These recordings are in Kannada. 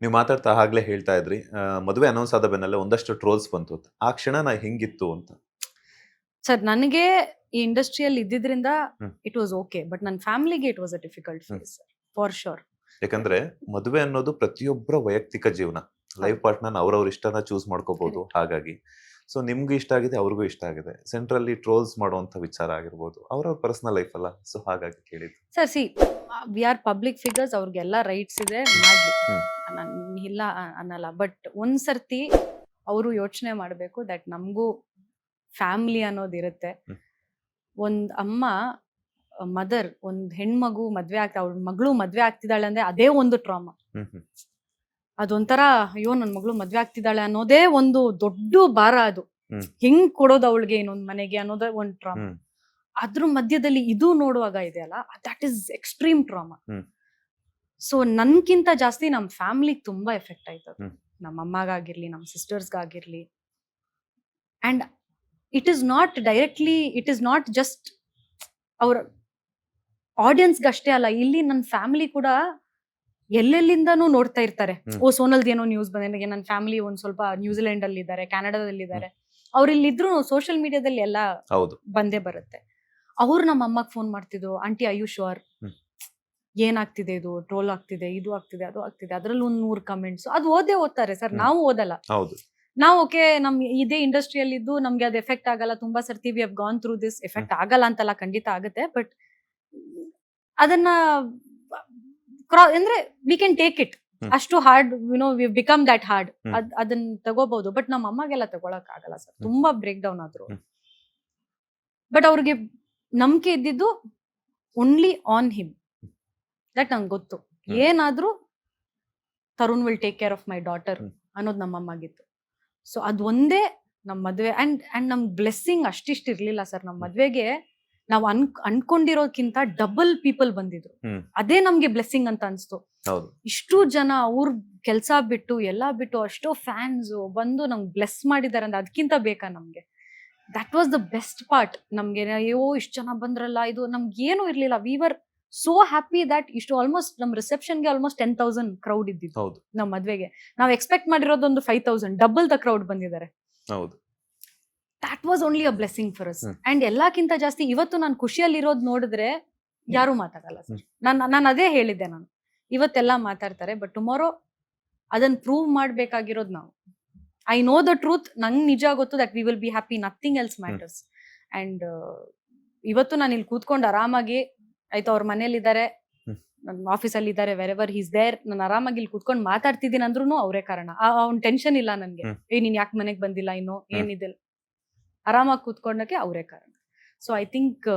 ನೀವು ಮಾತಾಡ್ತಾ ಆಗ್ಲೇ ಹೇಳ್ತಾ ಇದ್ರಿ ಮದುವೆ ಅನೌನ್ಸ್ ಆದ ಬೆನ್ನಲ್ಲೇ ಒಂದಷ್ಟು ಟ್ರೋಲ್ಸ್ ಬಂತು ಅಂತ. ಆ ಕ್ಷಣ ಹೆಂಗಿತ್ತು ಅಂತ? ಸರ್ ನನಗೆ ಈ ಇಂಡಸ್ಟ್ರಿಯಲ್ಲಿ ಇದ್ದಿದ್ರಿಂದ hmm. It was okay, but ನನ್ನ ಫ್ಯಾಮಿಲಿಗೆ it was a difficult phase for sure. ಯಾಕಂದ್ರೆ ಮದುವೆ ಅನ್ನೋದು ಪ್ರತಿಯೊಬ್ಬರ ವೈಯಕ್ತಿಕ ಜೀವನ. ಲೈಫ್ ಪಾರ್ಟ್ನರ್ ಅವ್ರವ್ರ ಇಷ್ಟನ ಚೂಸ್ ಮಾಡ್ಕೋಬಹುದು. ಹಾಗಾಗಿ ಸೊ ನಿಮ್ಗೂ ಇಷ್ಟ ಆಗಿದೆ, ಅವ್ರಿಗೂ ಇಷ್ಟ ಆಗಿದೆ. ಸೆಂಟ್ರಲ್ಲಿ ಟ್ರೋಲ್ಸ್ ಮಾಡುವಂತ ವಿಚಾರ ಆಗಿರ್ಬೋದು, ಅವ್ರವ್ರ ಪರ್ಸನಲ್ ಲೈಫ್ ಅಲ್ಲ. ಸೊ ಹಾಗಾಗಿ ಕೇಳಿದ್ದು. Sir C, we are public figures, ಅವ್ರಿಗೆಲ್ಲ ರೈಟ್ಸ್ ಇದೆ ಮಾಡ್ಲಿ, ಹ್ಮ್. ನಾನ್ ಇಲ್ಲ ಅನ್ನಲ್ಲ. ಬಟ್ ಒಂದ್ಸರ್ತಿ ಅವರು ಯೋಚನೆ ಮಾಡಬೇಕು ದಟ್ ನಮಗೂ ಫ್ಯಾಮಿಲಿ ಅನ್ನೋದಿರುತ್ತೆ. ಹ್ಮ್. ಒಂದ್ ಅಮ್ಮ ಮದರ್ ಒಂದ್ ಹೆಣ್ಮಗು ಮದ್ವೆ ಅವ್ಳ ಮಗಳು ಮದ್ವೆ ಆಗ್ತಿದ್ದಾಳೆ ಅಂದ್ರೆ ಅದೇ ಒಂದು ಟ್ರಾಮಾ. ಹ್ಮ್ ಹ್ಮ್. ಅದೊಂಥರ ಅಯ್ಯೋ ನನ್ ಮಗಳು ಮದ್ವೆ ಆಗ್ತಿದ್ದಾಳೆ ಅನ್ನೋದೇ ಒಂದು ದೊಡ್ಡ ಭಾರ. ಅದು ಹ್ಮ್. ಹೆಂಗ್ ಕೊಡೋದು ಅವಳಿಗೆ ಇನ್ನೊಂದ್ ಮನೆಗೆ ಅನ್ನೋದೇ ಒಂದ್ ಟ್ರಾಮಾ. ಹ್ಮ್. ಅದ್ರ ಮಧ್ಯದಲ್ಲಿ ಇದು ನೋಡುವಾಗ ಇದೆಯಲ್ಲ, that is extreme trauma. Hmm. So ನನ್ಕಿಂತ ಜಾಸ್ತಿ ನಮ್ ಫ್ಯಾಮಿಲಿಗೆ ತುಂಬಾ ಎಫೆಕ್ಟ್ ಆಯ್ತದ. ಹ್ಮ್. ನಮ್ಮ ಅಮ್ಮಗಾಗಿರ್ಲಿ, ನಮ್ ಸಿಸ್ಟರ್ಸ್ಗಾಗಿರ್ಲಿ. And it is not directly, it is not just ಅವ್ರ ಆಡಿಯನ್ಸ್ಗಷ್ಟೇ ಅಲ್ಲ, ಇಲ್ಲಿ ನನ್ನ ಫ್ಯಾಮಿಲಿ ಕೂಡ ಎಲ್ಲೆಲ್ಲಿಂದಾನು ನೋಡ್ತಾ ಇರ್ತಾರೆ. ಹ್ಮ್. ಓ ಸೋನಲ್ದು ಏನೋ ನ್ಯೂಸ್ ಬಂದಿದೆ, ನನ್ನ ಫ್ಯಾಮಿಲಿ ಒಂದ್ ಸ್ವಲ್ಪ ನ್ಯೂಜಿಲೆಂಡ್ ಅಲ್ಲಿ ಇದ್ದಾರೆ, ಕ್ಯಾನಡಾದಲ್ಲಿ ಇದ್ದಾರೆ. ಅವ್ರು ಇಲ್ಲಿದ್ರು ಸೋಷಿಯಲ್ ಮೀಡಿಯಾದಲ್ಲಿ ಎಲ್ಲ ಹೌದು. ಬಂದೇ ಬರುತ್ತೆ. ಅವ್ರು ನಮ್ಮ ಅಮ್ಮಗ್ ಫೋನ್ ಮಾಡ್ತಿದ್ರು, ಆಂಟಿ ಐ ಯು ಶೋರ್, ಹ್ಮ್. ಏನಾಗ್ತಿದೆ, ಇದು ಟ್ರೋಲ್ ಆಗ್ತಿದೆ, ಇದು ಆಗ್ತಿದೆ, ಅದು ಆಗ್ತಿದೆ, ಅದ್ರಲ್ಲಿ ಒಂದ್ 100 ಕಮೆಂಟ್ಸ್. ಅದು ಓದ್ತಾರೆ ಸರ್, ಹ್ಮ್. ನಾವು ಓದಲ್ಲ. ಹೌದು. ನಾವು ಓಕೆ, ನಮ್ ಇದೇ ಇಂಡಸ್ಟ್ರಿಯಲ್ಲಿ ಇದ್ದು ನಮ್ಗೆ ಅದು ಎಫೆಕ್ಟ್ ಆಗಲ್ಲ. ತುಂಬಾ ಸರ್ತಿ we have gone through this. Effect ಆಗಲ್ಲ ಅಂತಲ್ಲ, ಖಂಡಿತ ಆಗುತ್ತೆ. ಬಟ್ ಅದನ್ನ ಅಂದ್ರೆ we can take it. Hmm. ಅಷ್ಟು hard, we become that hard. Hmm. ಅದನ್ನ ತಗೋಬಹುದು. ಬಟ್ ನಮ್ಮ ಅಮ್ಮಗೆಲ್ಲ ತಗೊಳಕ್ ಆಗಲ್ಲ ಸರ್, ತುಂಬಾ ಬ್ರೇಕ್ ಡೌನ್ ಆದ್ರು. ಹ್ಮ್. ಬಟ್ ಅವ್ರಿಗೆ ನಂಬಿಕೆ ಇದ್ದಿದ್ದು ಓನ್ಲಿ ಆನ್ ಹಿಮ್. ದಟ್ ನಂಗೆ ಗೊತ್ತು, ಹ್ಮ್. ಏನಾದ್ರೂ Tarun will take care of my daughter hmm. ಅನ್ನೋದು ನಮ್ಮ ಅಮ್ಮಗಿತ್ತು. ಸೊ ಅದ್ ಒಂದೇ ನಮ್ ಮದ್ವೆ. ಅಂಡ್ ನಮ್ ಬ್ಲೆಸ್ಸಿಂಗ್ ಅಷ್ಟಿಷ್ಟ ಇರ್ಲಿಲ್ಲ ಸರ್. ನಮ್ ಮದ್ವೆಗೆ ನಾವು ಅನ್ಕೊಂಡಿರೋಕ್ಕಿಂತ ಡಬಲ್ ಪೀಪಲ್ ಬಂದಿದ್ರು. ಹ್ಮ್. ಅದೇ ನಮ್ಗೆ ಬ್ಲೆಸ್ಸಿಂಗ್ ಅಂತ ಅನ್ಸ್ತು. ಹೌದು. ಇಷ್ಟು ಜನ ಅವ್ರ ಕೆಲ್ಸ ಬಿಟ್ಟು ಎಲ್ಲಾ ಬಿಟ್ಟು ಅಷ್ಟೋ ಫ್ಯಾನ್ಸ್ ಬಂದು ನಮ್ಗೆ ಬ್ಲೆಸ್ ಮಾಡಿದಾರೆ ಅಂದ್ರೆ ಅದಕ್ಕಿಂತ ಬೇಕಾ ನಮ್ಗೆ? That was the best part. ನಮ್ಗೆ ಅಯ್ಯೋ ಇಷ್ಟು ಜನ ಬಂದ್ರಲ್ಲ, ಇದು ನಮ್ಗೆ ಏನು ಇರ್ಲಿಲ್ಲ. We were so happy that ಇಷ್ಟು ಆಲ್ಮೋಸ್ಟ್ ನಮ್ ರಿಸೆಪ್ಷನ್ಗೆ ಆಲ್ಮೋಸ್ಟ್ 10,000 ಕ್ರೌಡ್ ಇದ್ದಿತ್ತು. ಹೌದು. ನಮ್ ಮದ್ವೆಗೆ ನಾವ್ ಎಕ್ಸ್ಪೆಕ್ಟ್ ಮಾಡಿರೋದೊಂದು 5,000, ಡಬಲ್ ದ ಕ್ರೌಡ್ ಬಂದಿದ್ದಾರೆ. ಹೌದು. That was only a blessing for us. Hmm. And ಎಲ್ಲಕ್ಕಿಂತ ಜಾಸ್ತಿ ಇವತ್ತು ನಾನು ಖುಷಿಯಲ್ಲಿರೋದು ನೋಡಿದ್ರೆ ಯಾರು ಮಾತಾಡಲ್ಲ ಸರ್. ನಾನು ಅದೇ ಹೇಳಿದ್ದೆ, ನಾನು ಇವತ್ತೆಲ್ಲ ಮಾತಾಡ್ತಾರೆ, ಬಟ್ ಟುಮಾರೋ ಅದನ್ನ ಪ್ರೂವ್ ಮಾಡ್ಬೇಕಾಗಿರೋದು ನಾವು. I know the truth. ನಂಗೆ ನಿಜ ಗೊತ್ತು that we will be happy, nothing else matters. And ಇವತ್ತು ನಾನು ಇಲ್ಲಿ ಕೂತ್ಕೊಂಡು ಆರಾಮಾಗಿ, ಆಯ್ತು ಅವ್ರ ಮನೇಲಿದ್ದಾರೆ, ನನ್ನ ಆಫೀಸಲ್ಲಿ ಇದ್ದಾರೆ, ವೆರ್ ಎವರ್ ಹೀಸ್ ದೇರ್, ನಾನು ಆರಾಮಾಗಿ ಇಲ್ಲಿ ಕೂತ್ಕೊಂಡು ಮಾತಾಡ್ತಿದ್ದೀನಿ ಅಂದ್ರೂ ಅವರೇ ಕಾರಣ. ಅವ್ನ ಟೆನ್ಷನ್ ಇಲ್ಲ ನನ್ಗೆ. ನೀನ್ ಯಾಕೆ ಮನೆಗೆ ಬಂದಿಲ್ಲ, ಇನ್ನು ಏನಿದೆ, ಆರಾಮಾಗಿ ಕೂತ್ಕೊಂಡಕ್ಕೆ ಅವರೇ ಕಾರಣ. ಸೊ ಐ ಥಿಂಕ್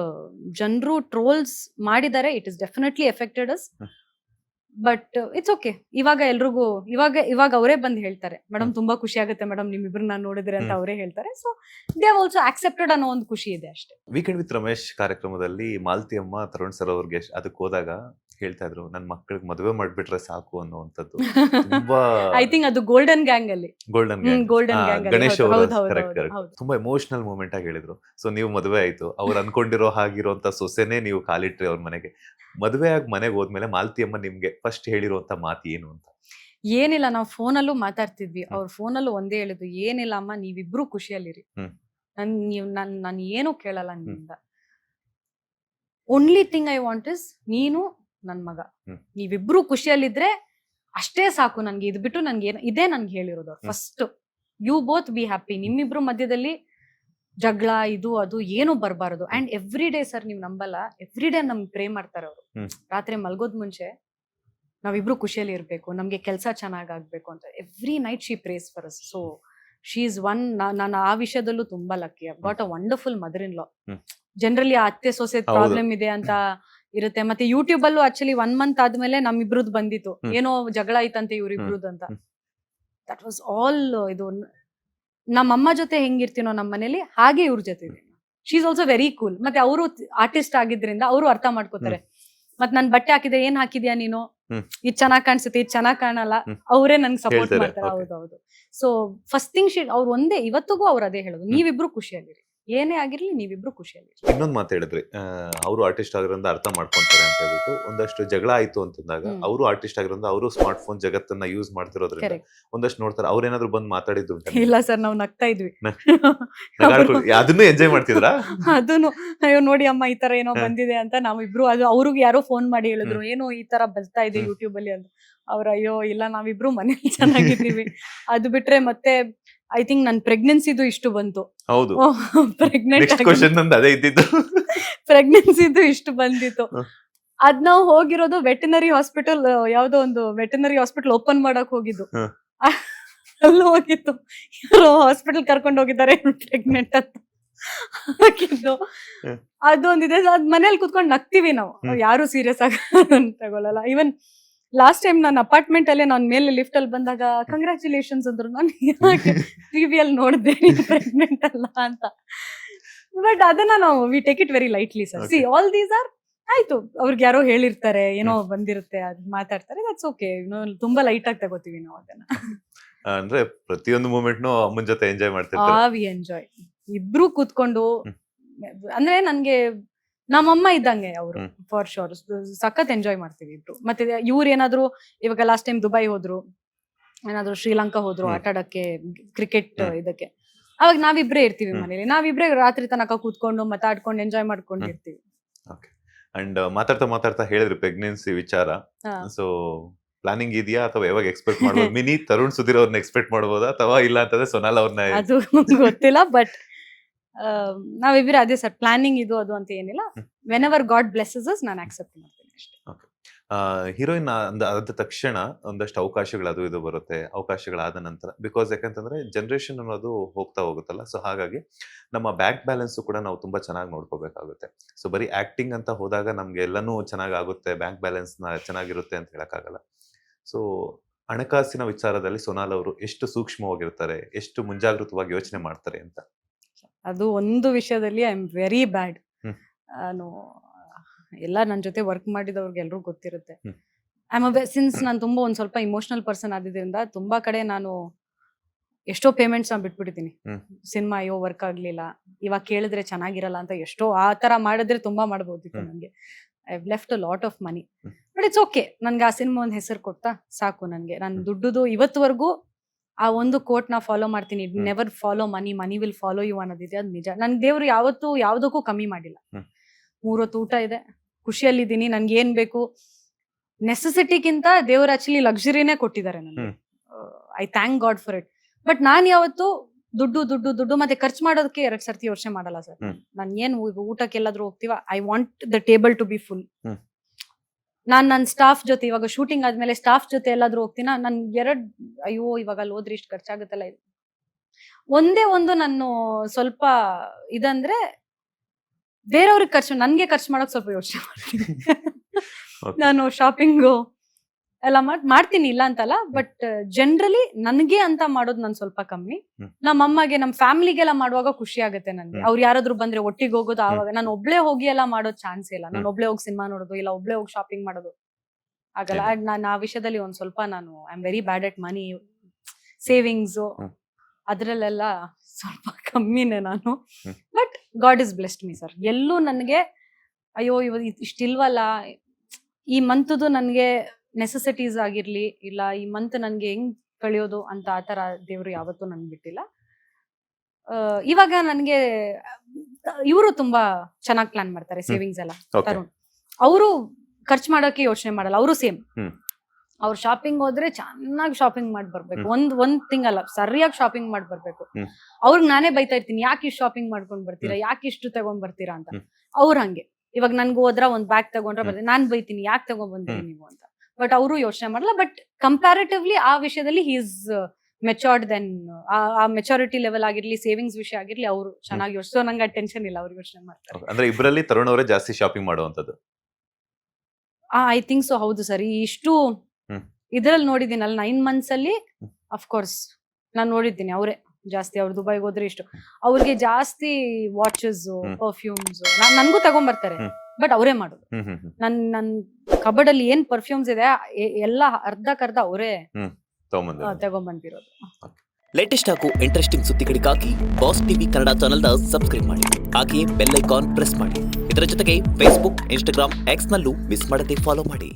ಜನರು ಟ್ರೋಲ್ಸ್ ಮಾಡಿದ್ದಾರೆ, it is definitely affected us. But it's okay. ಇವಾಗ ಎಲ್ರಿಗೂ ಇವಾಗ ಅವರೇ ಬಂದು ಹೇಳ್ತಾರೆ, ಮೇಡಮ್ ತುಂಬಾ ಖುಷಿ ಆಗುತ್ತೆ ಮೇಡಮ್ ನಿಮ್ಮಿಬ್ರನ್ನ ನೋಡಿದ್ರೆ ಅಂತ ಅವರೇ ಹೇಳ್ತಾರೆ. So they have also accepted ಅನ್ನೋ ಒಂದು ಖುಷಿ ಇದೆ ಅಷ್ಟೇ. ವೀಕೆಂಡ್ ವಿತ್ ರಮೇಶ್ ಕಾರ್ಯಕ್ರಮದಲ್ಲಿ ಮಾಲತಿ ಅಮ್ಮ ತರುಣ್ ಸರ್ ಅವ್ರಿಗೆ ಅದಕ್ಕೆ ಹೋದಾಗ ಹೇಳ್ತಾ ಇದ್ರು, ನನ್ ಮಕ್ಕಳಿಗೆ ಮದುವೆ ಮಾಡ್ಬಿಟ್ರೆ ಸಾಕು ಅನ್ನುವಂಥದ್ದು. ತುಂಬಾ ಐ ಥಿಂಕ್ ಅದು ಗೋಲ್ಡನ್ ಗ್ಯಾಂಗ್ ಅಲ್ಲಿ, ಗೋಲ್ಡನ್ ಗೋಲ್ಡನ್ ಗ್ಯಾಂಗ್ ಗಣೇಶ್ ಹೌದು ಅವರು ಹೌದು ಕರೆಕ್ಟ್ ಹೌದು. ತುಂಬಾ ಎಮೋಷನಲ್ ಮೂಮೆಂಟ್ ಆಗಿ ಹೇಳಿದ್ರು. ಸೊ ನೀವು ಮದುವೆ ಆಯ್ತು, ಅವ್ರು ಅನ್ಕೊಂಡಿರೋ ಹಾಗಿರುವಂತ ಸೊಸೆನೆ ನೀವು ಕಾಲಿಟ್ರಿ ಅವ್ರ ಮನೆಗೆ. ಮದುವೆ ಆಗಿ ಮನೆಗೆ ಹೋದ್ಮೇಲೆ ಮಾಲತಿ ಅಮ್ಮ ನಿಮ್ಗೆ ಫಸ್ಟ್ ಹೇಳಿರುವಂತ ಮಾತು ಏನು ಅಂತ? ಏನಿಲ್ಲ, ನಾವು ಫೋನಲ್ಲೂ ಮಾತಾಡ್ತಿದ್ವಿ. ಅವ್ರ ಫೋನಲ್ಲೂ ಒಂದೇ ಹೇಳಿದ್ದು, ಏನಿಲ್ಲ ಅಮ್ಮ, ನೀವಿಬ್ರು ಖುಷಿಯಲ್ಲಿರಿ, ನಾನು ಏನು ಕೇಳಲ್ಲ ನಿಮ್ಮಿಂದ. Only thing I want is ನೀನು ನನ್ ಮಗ, ನೀವಿಬ್ರು ಖುಷಿಯಲ್ಲಿದ್ರೆ ಅಷ್ಟೇ ಸಾಕು ನನ್ಗೆ. ಇದು ಬಿಟ್ಟು ನನ್ಗೆ ಇದೇ ನನ್ಗೆ ಹೇಳಿರೋದು ಅವ್ರು first. You both be happy. ನಿಮ್ಮಿಬ್ರು ಮಧ್ಯದಲ್ಲಿ ಜಗಳ ಇದು ಅದು ಏನು ಬರಬಾರದು. ಅಂಡ್ ಎವ್ರಿ ಡೇ ಸರ್, ನೀವ್ ನಂಬಲ್ಲ, ಎವ್ರಿ ಡೇ ನಮ್ಗೆ ಪ್ರೇ ಮಾಡ್ತಾರೆ ಅವರು. ರಾತ್ರಿ ಮಲ್ಗೋದ್ ಮುಂಚೆ ನಾವಿಬ್ರು ಖುಷಿಯಲ್ಲಿ ಇರ್ಬೇಕು, ನಮ್ಗೆ ಕೆಲಸ ಚೆನ್ನಾಗಾಗ್ಬೇಕು ಅಂತ every night she prays for us. So she is one. ನಾನು ಆ ವಿಷಯದಲ್ಲೂ ತುಂಬಾ lucky. I got a wonderful mother in law. Generally ಅತ್ತೆ ಸೊಸೆ ಪ್ರಾಬ್ಲಮ್ ಇದೆ ಅಂತ ಇರುತ್ತೆ. ಮತ್ತೆ ಯೂಟ್ಯೂಬ್ ಅಲ್ಲೂ ಆಕ್ಚುಲಿ 1 month ಆದ್ಮೇಲೆ ನಮ್ಮಿಬ್ರದ್ದು ಬಂದಿತ್ತು, ಏನೋ ಜಗಳ ಐತಂತೆ ಇವ್ರಿಬ್ರದ್ದು ಅಂತ. That was all. ಇದು ನಮ್ಮಮ್ಮ ಜೊತೆ ಹೆಂಗಿರ್ತೀನೋ ನಮ್ಮ ಮನೇಲಿ, ಹಾಗೆ ಇವ್ರ ಜೊತೆ ಇದೆ. She is also very cool. ಮತ್ತೆ ಅವರು ಆರ್ಟಿಸ್ಟ್ ಆಗಿದ್ರಿಂದ ಅವರು ಅರ್ಥ ಮಾಡ್ಕೋತಾರೆ. ಮತ್ ನನ್ ಬಟ್ಟೆ ಹಾಕಿದ್ರೆ ಏನ್ ಹಾಕಿದ್ಯಾ ನೀನು, ಇದ್ ಚೆನ್ನಾಗ್ ಕಾಣಿಸುತ್ತೆ, ಇದ್ ಚೆನ್ನಾಗ್ ಕಾಣಲ್ಲ, ಅವರೇ ನನ್ಗೆ ಸಪೋರ್ಟ್ ಮಾಡ್ತಾರೆ. ಹೌದೌದು. ಸೊ ಫಸ್ಟ್ ಥಿಂಗ್ ಅವ್ರು ಒಂದೇ, ಇವತ್ತಿಗೂ ಅವ್ರು ಅದೇ ಹೇಳೋದು, ನೀವಿಬ್ರು ಖುಷಿಯಾಗಿರಿ. ಏನೇ ಆಗಿರ್ಲಿ ನೀವಿಬ್ರು ಖುಷಿಯಲ್ಲಿ. ಇನ್ನೊಂದು ಮಾತು ಹೇಳಿದ್ರಿ, ಅವರು ಆರ್ಟಿಸ್ಟ್ ಆಗಿರೋದ್ರಿಂದ ಅರ್ಥ ಮಾಡ್ಕೊಂತಾರೆ ಅಂತ ಹೇಳ್ಬಿಟ್ಟು. ಒಂದಷ್ಟು ಜಗಳ ಆಯ್ತು ಅಂತಂದಾಗ ಅವರು ಆರ್ಟಿಸ್ಟ್ ಆಗಿರೋದ್ರಿಂದ ಅವರು ಸ್ಮಾರ್ಟ್ ಫೋನ್ ಜಗತ್ತನ್ನ ಯೂಸ್ ಮಾಡ್ತಿರೋದ್ರಿಂದ Correct. ಒಂದಷ್ಟು ನೋಡ್ತಾರೆ. ಅವ್ರೇನಾದ್ರು ಬಂದು ಮಾತಾಡಿದ್ದು ಉಂಟಾ? ಇಲ್ಲ ಸರ್, ನಾವು ನಗ್ತಾ ಇದ್ವಿ. ಅದನ್ನು ಎಂಜಾಯ್ ಮಾಡ್ತಿದ್ರಾ? ಅದನ್ನು ಅಯ್ಯೋ ನೋಡಿ ಅಮ್ಮ ಈ ತರ ಏನೋ ಬಂದಿದೆ ಅಂತ ನಾವಿಬ್ರು, ಅದು ಅವ್ರಿಗೆ ಯಾರೋ ಫೋನ್ ಮಾಡಿ ಹೇಳಿದ್ರು ಏನೋ ಈ ತರ ಬರ್ತಾ ಇದೆ ಯೂಟ್ಯೂಬ್ ಅಲ್ಲಿ ಅಂತ. ಅವ್ರ ಅಯ್ಯೋ ಇಲ್ಲ ನಾವಿಬ್ರು ಮನೇಲಿ ಚೆನ್ನಾಗಿದ್ದೀವಿ. ಅದು ಬಿಟ್ರೆ ಮತ್ತೆ ಐ ಥಿಂಕ್ ನನ್ ಪ್ರೆಗ್ನೆನ್ಸಿದು ಇಷ್ಟು ಬಂತು. ಹೌದು, ಪ್ರೆಗ್ನೆಂಟ್ ನೆಕ್ಸ್ಟ್ ಕ್ವೆಶ್ಚನ್ ನಂದು ಅದೇ ಇದ್ದಿದ್ದು. ಪ್ರೆಗ್ನೆನ್ಸಿದು ಇಷ್ಟು ಬಂದಿತ್ತು. ಅದ್ ನಾವು ಹೋಗಿರೋದು ವೆಟನರಿ ಹಾಸ್ಪಿಟಲ್, ಯಾವ್ದೋ ಒಂದು ವೆಟನರಿ ಹಾಸ್ಪಿಟಲ್ ಓಪನ್ ಮಾಡಕ್ ಹೋಗಿದ್ದು. ಅಲ್ಲಿ ಹೋಗಿತ್ತು, ಯಾರೋ ಹಾಸ್ಪಿಟಲ್ ಕರ್ಕೊಂಡು ಹೋಗಿದ್ದಾರೆ ಪ್ರೆಗ್ನೆಂಟ್ ಅಂತ ಹಾಕಿದ್ದು. ಅದೊಂದಿದೆ. ಅದ್ ಮನೇಲಿ ಕುತ್ಕೊಂಡು ನಗ್ತೀವಿ ನಾವು, ಯಾರು ಸೀರಿಯಸ್ ಆಗಿ ತಗೊಳಲ್ಲ. ಈವನ್ ಲಾಸ್ಟ್ ಟೈಮ್ ನಾನು ಅಪಾರ್ಟ್ಮೆಂಟ್ ಅಲ್ಲೇ ನಾನು ಮೇಲೆ ಲಿಫ್ಟ್ ಅಲ್ಲಿ ಬಂದಾಗ ಕಂಗ್ರಾಚುಲೇಷನ್ಸ್ ಅಂದ್ರು. ನಾನು ಟಿವಿಯಲ್ಲಿ ನೋಡಿದೆ ಪ್ರೆಗ್ನೆಂಟ್ ಅಲ್ಲ ಅಂತ. ಬಟ್ ಅದನ್ನ ನಾವು we take it very lightly sir. C all these are ಆಯ್ತು, ಅವ್ರಿಗೆ ಯಾರೋ ಹೇಳಿರ್ತಾರೆ, ಏನೋ ಬಂದಿರುತ್ತೆ, ಅದ್ ಮಾತಾಡ್ತಾರೆ, ದಟ್ಸ್ ಓಕೆ. ತುಂಬಾ ಲೈಟ್ ಆಗಿ ತಗೋತೀವಿ ನಾವು ಅದನ್ನ. ಅಂದ್ರೆ ಪ್ರತಿಯೊಂದು ಮೂಮೆಂಟ್ನು ಅಮ್ಮನ ಜೊತೆ ಎಂಜಾಯ್ ಮಾಡ್ತಿರ್ತಾರೆ. ವಿ ಎಂಜಾಯ್ ಇಬ್ರು ಕೂತ್ಕೊಂಡು. ಅಂದ್ರೆ ನನ್ಗೆ ನಮ್ಮಮ್ಮ ಇದ್ದಂಗೆ ಅವರು, ಫಾರ್ ಶೋರ್. ಸಖತ್ ಎಂಜಾಯ್ ಮಾಡ್ತೀವಿ ಇಬ್ರು. ಮತ್ತೆ ಇವ್ರು ಏನಾದ್ರು ಇವಾಗ ಲಾಸ್ಟ್ ಟೈಮ್ ದುಬೈ ಹೋದ್ರು, ಏನಾದ್ರು ಶ್ರೀಲಂಕಾ ಹೋದ್ರು ಆಟ ಆಡಕ್ಕೆ, ಕ್ರಿಕೆಟ್ ಇದಕ್ಕೆ, ಅವಾಗ ನಾವಿಬ್ರೇ ಇರ್ತೀವಿ ಮನೇಲಿ. ನಾವಿಬ್ರೇ ರಾತ್ರಿ ತನಕ ಕೂತ್ಕೊಂಡು ಮಾತಾಡ್ಕೊಂಡು ಎಂಜಾಯ್ ಮಾಡ್ಕೊಂಡಿರ್ತೀವಿ. ಅಂಡ್ ಮಾತಾಡ್ತಾ ಹೇಳಿದ್ರಿ ಪ್ರೆಗ್ನೆನ್ಸಿ ವಿಚಾರ. ಸೊ ಪ್ಲಾನಿಂಗ್ ಇದೆಯಾ ಅಥವಾ ಯಾವಾಗ ಎಕ್ಸ್ಪೆಕ್ಟ್ ಮಾಡ್ಬೋದು? ಮಿನಿ ತರುಣ್ ಸುಧೀರ್ ಅವ್ರನ್ನ ಎಕ್ಸ್ಪೆಕ್ಟ್ ಮಾಡ್ಬೋದಾ ಅಥವಾ ಇಲ್ಲ ಅಂತಂದ್ರೆ ಸೊನಾಲ್ ಅವ್ರನ್ನ? ಅದು ಗೊತ್ತಿಲ್ಲ, ಬಟ್ ನಾವಿಬ್ರು ಅದೇ ಸರ್, ಪ್ಲಾನಿಂಗ್ ಇದು ಅದು ಅಂತ ಏನಿಲ್ಲ. When ever god blesses us ನಾನು ಆಕ್ಸೆಪ್ಟ್ ಮಾಡ್ತೀನಿ ಅಷ್ಟೇ. ಹೀರೋಯಿನ್ ಆದ ತಕ್ಷಣ ಒಂದಷ್ಟು ಅವಕಾಶಗಳು ಅದು ಇದು ಬರುತ್ತೆ. ಅವಕಾಶಗಳಾದ ನಂತರ, ಬಿಕಾಸ್ ಯಾಕಂತಂದ್ರೆ ಜನರೇಷನ್ ಅನ್ನೋದು ಹೋಗ್ತಾ ಹೋಗುತ್ತಲ್ಲ, ಸೊ ಹಾಗಾಗಿ ನಮ್ಮ ಬ್ಯಾಂಕ್ ಬ್ಯಾಲೆನ್ಸ್ ಕೂಡ ನಾವು ತುಂಬಾ ಚೆನ್ನಾಗಿ ನೋಡ್ಕೋಬೇಕಾಗುತ್ತೆ. ಸೊ ಬರೀ ಆಕ್ಟಿಂಗ್ ಅಂತ ಹೋದಾಗ ನಮ್ಗೆ ಎಲ್ಲನೂ ಚೆನ್ನಾಗುತ್ತೆ, ಬ್ಯಾಂಕ್ ಬ್ಯಾಲೆನ್ಸ್ ಚೆನ್ನಾಗಿರುತ್ತೆ ಅಂತ ಹೇಳಕ್ಕಾಗಲ್ಲ. ಸೊ ಹಣಕಾಸಿನ ವಿಚಾರದಲ್ಲಿ ಸೊನಾಲ್ ಅವರು ಎಷ್ಟು ಸೂಕ್ಷ್ಮವಾಗಿರ್ತಾರೆ, ಎಷ್ಟು ಮುಂಜಾಗೃತವಾಗಿ ಯೋಚನೆ ಮಾಡ್ತಾರೆ ಅಂತ? ಅದು ಒಂದು ವಿಷಯದಲ್ಲಿ ಐ ಆಮ್ ವೆರಿ ಬ್ಯಾಡ್. ನಾನು ಎಲ್ಲ ನನ್ನ ಜೊತೆ ವರ್ಕ್ ಮಾಡಿದವ್ರಿಗೆ ಎಲ್ರೂ ಗೊತ್ತಿರುತ್ತೆ. ಸಿನ್ಸ್ ನಾನು ತುಂಬಾ ಒಂದ್ ಸ್ವಲ್ಪ ಇಮೋಷನಲ್ ಪರ್ಸನ್ ಆದಿದ್ರಿಂದ ತುಂಬಾ ಕಡೆ ನಾನು ಎಷ್ಟೋ ಪೇಮೆಂಟ್ಸ್ ನ ಬಿಟ್ಬಿಟ್ಟಿದ್ದೀನಿ. ಸಿನಿಮಾ ಅಯ್ಯೋ ವರ್ಕ್ ಆಗ್ಲಿಲ್ಲ, ಇವಾಗ ಕೇಳಿದ್ರೆ ಚೆನ್ನಾಗಿರಲ್ಲ ಅಂತ ಎಷ್ಟೋ ಆ ತರ ಮಾಡಿದ್ರೆ ತುಂಬಾ ಮಾಡ್ಬೋದಿತ್ತು ನನಗೆ. I left a lot of money, but it's okay. ನನ್ಗೆ ಆ ಸಿನಿಮಾ ಒಂದ್ ಹೆಸರು ಕೊಡ್ತಾ ಸಾಕು ನನ್ಗೆ. ನಾನು ದುಡ್ಡುದು ಇವತ್ತುವರೆಗೂ ಆ ಒಂದು ಕೋಟ್ ನ ಫಾಲೋ ಮಾಡ್ತೀನಿ. Never follow money, money will follow you ಅನ್ನೋದಿದೆ, ಅದು ನಿಜ. ನನ್ ದೇವ್ರು ಯಾವತ್ತೂ ಯಾವ್ದಕ್ಕೂ ಕಮ್ಮಿ ಮಾಡಿಲ್ಲ. 3 ಹೊತ್ತು ಊಟ ಇದೆ, ಖುಷಿಯಲ್ಲಿದ್ದೀನಿ. ನನ್ಗೆ ಏನ್ ಬೇಕು, ನೆಸೆಸಿಟಿಗಿಂತ ದೇವ್ರು ಆಕ್ಚುಲಿ ಲಕ್ಸುರಿನೇ ಕೊಟ್ಟಿದ್ದಾರೆ ನನಗೆ. I thank God for it. But ನಾನ್ ಯಾವತ್ತು ದುಡ್ಡು ದುಡ್ಡು ದುಡ್ಡು ಮತ್ತೆ ಖರ್ಚು ಮಾಡೋದಕ್ಕೆ 2 ಸರ್ತಿ ಯೋಚನೆ ಮಾಡಲ್ಲ ಸರ್. ನಾನ್ ಏನ್ ಊಟಕ್ಕೆ ಎಲ್ಲಾದ್ರೂ ಹೋಗ್ತೀವ, I want the table to be full. ನಾನ್ ನನ್ನ ಸ್ಟಾಫ್ ಜೊತೆ ಇವಾಗ ಶೂಟಿಂಗ್ ಆದ್ಮೇಲೆ ಸ್ಟಾಫ್ ಜೊತೆ ಎಲ್ಲಾದ್ರೂ ಹೋಗ್ತೀನ, ನನ್ ಅಯ್ಯೋ ಇವಾಗ ಅಲ್ಲಿ ಹೋದ್ರೆ ಇಷ್ಟು ಖರ್ಚಾಗುತ್ತಲ್ಲ. ಒಂದೇ ಒಂದು ನಾನು ಸ್ವಲ್ಪ ಇದಂದ್ರೆ ಬೇರೆಯವ್ರಿಗೆ ಖರ್ಚು, ನನ್ಗೆ ಖರ್ಚು ಮಾಡಕ್ ಸ್ವಲ್ಪ ಯೋಚನೆ ಮಾಡ್ತೀನಿ. ನಾನು ಶಾಪಿಂಗು ಎಲ್ಲ ಮಾಡ್ತೀನಿ, ಇಲ್ಲ ಅಂತಲ್ಲ. ಬಟ್ ಜನರಲಿ ನನ್ಗೆ ಅಂತ ಮಾಡೋದು ನಾನು ಸ್ವಲ್ಪ ಕಮ್ಮಿ. ನಮ್ಮ ಅಮ್ಮಗೆ, ನಮ್ಮ ಫ್ಯಾಮಿಲಿಗೆಲ್ಲ ಮಾಡುವಾಗ ಖುಷಿ ಆಗುತ್ತೆ ನನ್ಗೆ. ಅವ್ರು ಯಾರಾದ್ರೂ ಬಂದ್ರೆ ಒಟ್ಟಿಗೆ ಹೋಗೋದು. ಆವಾಗ ನಾನು ಒಬ್ಳೆ ಹೋಗಿ ಎಲ್ಲ ಮಾಡೋದ್ ಚಾನ್ಸ್ ಇಲ್ಲ. ನಾನು ಒಬ್ಳೆ ಹೋಗಿ ಸಿನಿಮಾ ನೋಡೋದು, ಇಲ್ಲ ಒಬ್ಳೆ ಹೋಗಿ ಶಾಪಿಂಗ್ ಮಾಡೋದು ಆಗಲ್ಲ. ನಾನು ಆ ವಿಷಯದಲ್ಲಿ ಒಂದ್ ಸ್ವಲ್ಪ ನಾನು I am very bad at money. Savings ಅದ್ರಲ್ಲೆಲ್ಲ ಸ್ವಲ್ಪ ಕಮ್ಮಿನೇ ನಾನು. But god is blessed me sir. ಎಲ್ಲೂ ನನ್ಗೆ ಅಯ್ಯೋ ಇಷ್ಟಿಲ್ವಲ್ಲ, ಈ ಮಂತ್ದು ನನ್ಗೆ ನೆಸೆಸಿಟೀಸ್ ಆಗಿರ್ಲಿ, ಇಲ್ಲ ಈ ಮಂತ್ ನನ್ಗೆ ಹೆಂಗ್ ಕಳಿಯೋದು ಅಂತ ಆತರ ದೇವ್ರು ಯಾವತ್ತೂ ನನ್ಗೆ ಬಿಟ್ಟಿಲ್ಲ. ಇವಾಗ ನನ್ಗೆ ಇವರು ತುಂಬಾ ಚೆನ್ನಾಗಿ ಪ್ಲಾನ್ ಮಾಡ್ತಾರೆ ಸೇವಿಂಗ್ಸ್ ಎಲ್ಲ. ತರುಣ್ ಅವರು ಖರ್ಚು ಮಾಡೋಕೆ ಯೋಚನೆ ಮಾಡಲ್ಲ. ಅವರು ಸೇಮ್, ಅವ್ರು ಶಾಪಿಂಗ್ ಹೋದ್ರೆ ಚೆನ್ನಾಗಿ ಶಾಪಿಂಗ್ ಮಾಡಿ ಬರ್ಬೇಕು. ಒಂದ್ ತಿಂಗಲ್ಲ, ಸರಿಯಾಗಿ ಶಾಪಿಂಗ್ ಮಾಡಿ ಬರ್ಬೇಕು. ಅವ್ರಿಗೆ ನಾನೇ ಬೈತಾ ಇರ್ತೀನಿ, ಯಾಕೆ ಇಷ್ಟು ಶಾಪಿಂಗ್ ಮಾಡ್ಕೊಂಡ್ ಬರ್ತೀರಾ, ಯಾಕೆ ಇಷ್ಟು ತಗೊಂಡ್ ಬರ್ತೀರಾ ಅಂತ. ಅವ್ರು ಹಂಗೆ, ಇವಾಗ ನನ್ಗೆ ಹೋದ್ರ ಒಂದ್ ಬ್ಯಾಗ್ ತಗೊಂಡ್ರೆ ಬರ್ತೀನಿ, ನಾನ್ ಬೈತೀನಿ ಯಾಕೆ ತಗೊಂಡ್ ಬಂದಿರಿ ನೀವು ಅಂತ. ಬಟ್ ಅವರು ಯೋಚನೆ ಮಾಡಲ್ಲ. ಬಟ್ ಕಂಪ್ಯಾರಿಟಿವ್ಲಿ ಆ ವಿಷಯದಲ್ಲಿ ಹಿ ಇಸ್ ಮೆಚೋರ್ಡ್ ದೆನ್. ಆ ಮೆಚುರಿಟಿ ಲೆವೆಲ್ ಆಗಿರ್ಲಿ, ಸೇವಿಂಗ್ಸ್ ವಿಷಯ ಆಗಿರ್ಲಿ, ಅವರು ಚೆನ್ನಾಗಿ ಯೋಚಿಸೋ, ನಂಗೆ ಟೆನ್ಷನ್ ಇಲ್ಲ, ಅವ್ರು ಯೋಚನೆ ಮಾಡ್ತಾರೆ. ಅಂದ್ರೆ ಇಬ್ಬರಲ್ಲಿ ತರುಣ್ ಅವರೇ ಜಾಸ್ತಿ ಶಾಪಿಂಗ್ ಮಾಡುವಂತದ್ದು? I think so. ಹೌದು ಸರ್. ಇಷ್ಟು ಇದ್ರಲ್ಲಿ ನೋಡಿದ್ದೀನಲ್ಲ 9 months ಅಲ್ಲಿ, ಅಫ್ಕೋರ್ಸ್ ನಾನು ನೋಡಿದ್ದೀನಿ ಅವರೇ ಜಾಸ್ತಿ. ಅವ್ರು ದುಬೈಗೆ ಹೋದ್ರೆ ಇಷ್ಟು, ಅವ್ರಿಗೆ ಜಾಸ್ತಿ ವಾಚಸ್, ಪರ್ಫ್ಯೂಮ್ಸ್ ನನ್ಗೂ ತಗೊಂಡ್ಬರ್ತಾರೆ. ಬಟ್ ಅವರೇ ಮಾಡೋದು. ನನ್ ಕಬರ್ಡ್ ಅಲ್ಲಿ ಏನ್ ಪರ್ಫ್ಯೂಮ್ಸ್ ಇದೆ ಎಲ್ಲ ಅರ್ಧಕ್ಕರ್ಧ ಅವರೇ ತಗೊಂಡ್ಬಂದಿರೋದು. ಲೇಟೆಸ್ಟ್ ಹಾಗೂ ಇಂಟ್ರೆಸ್ಟಿಂಗ್ ಸುದ್ದಿಗಳಿಗಾಗಿ ಬಾಸ್ ಟಿವಿ ಕನ್ನಡ ಚಾನೆಲ್ನ ಸಬ್ಸ್ಕ್ರೈಬ್ ಮಾಡಿ. ಹಾಗೆಯೇ ಬೆಲ್ ಐಕಾನ್ ಪ್ರೆಸ್ ಮಾಡಿ. ಇದರ ಜೊತೆಗೆ ಫೇಸ್ಬುಕ್, ಇನ್ಸ್ಟಾಗ್ರಾಮ್, ಎಕ್ಸ್ನಲ್ಲೂ ಮಿಸ್ ಮಾಡದೆ ಫಾಲೋ ಮಾಡಿ.